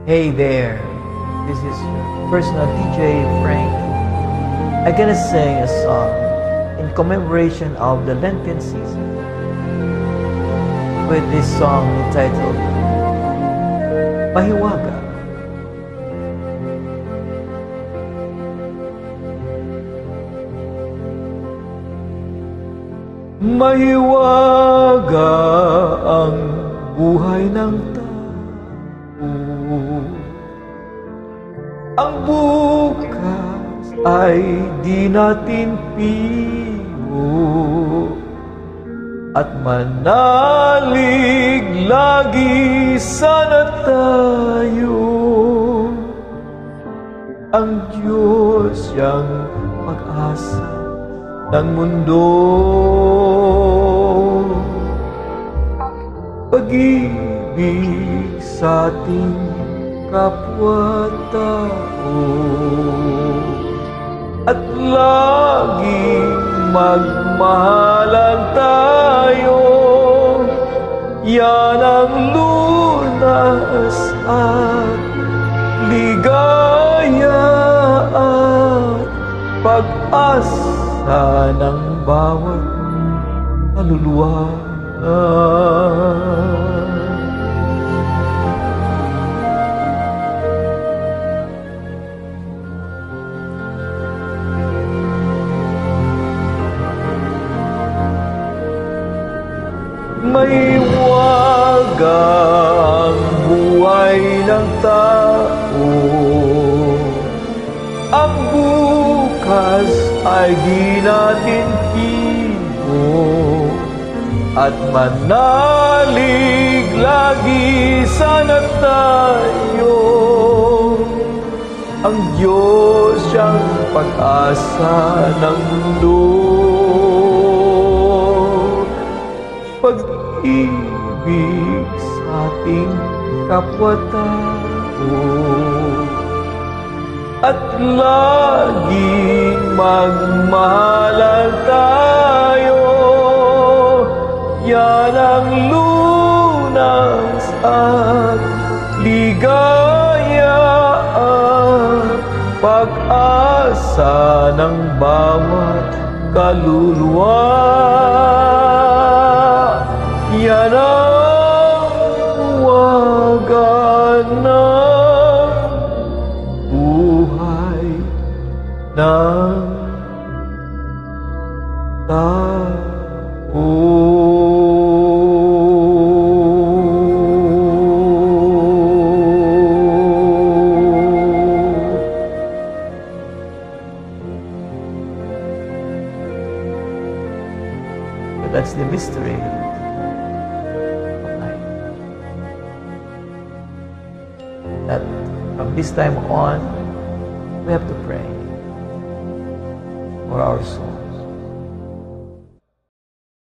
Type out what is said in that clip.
Hey there, this is your personal DJ Frank. I'm gonna sing a song in commemoration of the Lenten season with this song entitled Mahiwaga. Mahiwaga ang buhay ng tao. Ang bukas ay di natin pigo at manalig lagi sana tayo. Ang Diyos siyang pag-asa ng mundo. Pag-ibig sa ating kapwa-tao at laging magmahalan tayo. Yan ang lunas at ligaya at pag-asa ng bawat kaluluwa. Mahiwaga ang buhay ng tao. Ang bukas ay di natin pigo at manalig lagi sana tayo. Ang Diyos siyang pag-asa ng mundo. Pag-ibig sa ating kapwa-tao at laging magmahalan tayo. Yan ang lunas at ligaya at pag-asa ng bawat kaluluwa. Yan ang waga ng buhay ng tao. But that's the mystery of life. That from this time on, we have to pray for our soul.